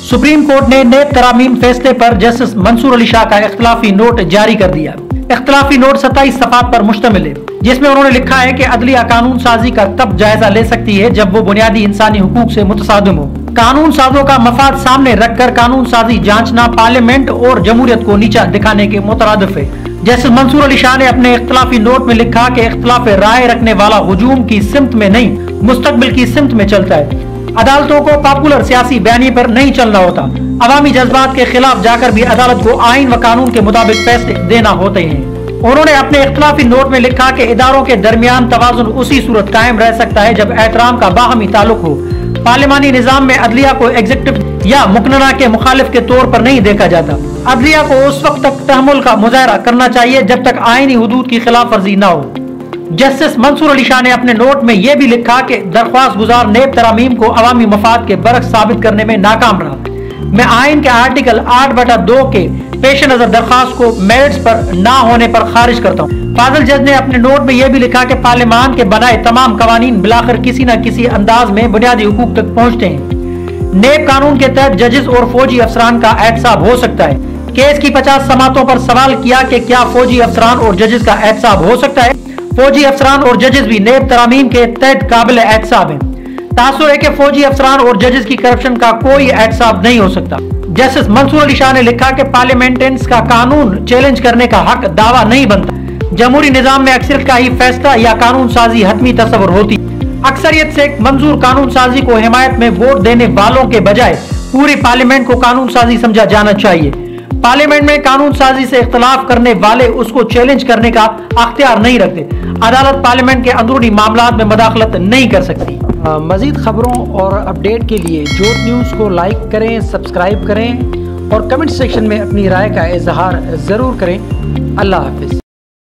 Supreme court ने नेब तरामीम फैसले पर जस्टिस मंसूर अली शाह का इख्तिलाफी नोट जारी कर दिया। इख्तिलाफी नोट 27 सफ़ात पर मुश्तमिल है, जिसमें उन्होंने लिखा है कि अदलिया कानून साजी का तब जायजा ले सकती है जब वो बुनियादी इंसानी हुकूक से मुतसादिम हो। कानून साजों का मफाद सामने रखकर कानून साजी जांचना पार्लियामेंट और जमहूरियत को नीचा दिखाने के मुतरादिफ है। जस्टिस मंसूर अली शाह ने अपने इख्तिलाफी नोट में लिखा कि इख्तिलाफ राय रखने वाला हुजूम की सिमत में नहीं, मुस्तकबिल की सिमत में चलता है। अदालतों को पॉपुलर सियासी बयानी पर नहीं चलना होता, अवामी जज्बात के खिलाफ जाकर भी अदालत को आइन व कानून के मुताबिक फैसले देना होते हैं। उन्होंने अपने इख्तिलाफी नोट में लिखा कि इदारों के दरमियान तवाज़ुन उसी सूरत कायम रह सकता है जब एहतराम का बाहमी ताल्लुक हो। पार्लिमानी निजाम में अदलिया को एग्जीक्यूटिव या मुकन्ना के मुखालिफ के तौर पर नहीं देखा जाता। अदलिया को उस वक्त तक तहम्मुल का मुजाहरा करना चाहिए जब तक आईनी हुदूद की खिलाफ वर्जी न हो। जस्टिस मंसूर अली शाह ने अपने नोट में यह भी लिखा कि दरख्वास्त गुजार नेब तरामीम को अवामी मफाद के बरक्स साबित करने में नाकाम रहा। मैं आइन के आर्टिकल 8/2 के पेश नजर दरख्वास्त को मेरिट्स पर ना होने पर खारिज करता हूँ। फाजिल जज ने अपने नोट में यह भी लिखा कि पार्लियामान के बनाए तमाम कवानीन बिलाखिर किसी न किसी अंदाज में बुनियादी हुकूक तक पहुँचते हैं। नेब कानून के तहत जजेस और फौजी अफसरान का एहतसाब हो सकता है। केस की 50 समातों पर सवाल किया कि क्या फौजी अफसरान और जजेस का एहतसाब हो सकता है। फौजी अफसरान और जजेस भी नेब तरामीम के तहत काबिल एहतसाब है। तासुर है कि फौजी अफसरान और जजेस की करप्शन का कोई एहतसाब नहीं हो सकता। जस्टिस मंसूर अली शाह ने लिखा कि पार्लियामेंटेंस का कानून चैलेंज करने का हक दावा नहीं बनता। जमहूरी निजाम में अक्सरियत का ही फैसला या कानून साजी हतमी तस्वर होती। अक्सरियत से मंजूर कानून साजी को हिमायत में वोट देने वालों के बजाय पूरी पार्लियामेंट को कानून साजी समझा जाना चाहिए। पार्लियामेंट में कानून साजी से इख्तिलाफ करने वाले उसको चैलेंज करने का अख्तियार नहीं रखते। अदालत पार्लियामेंट के अंदरूनी मामलात में मदाखलत नहीं कर सकती। मजीद खबरों और अपडेट के लिए जोत न्यूज़ को लाइक करें, सब्सक्राइब करें और कमेंट सेक्शन में अपनी राय का इजहार ज़रूर करें। अल्लाह हाफिज़।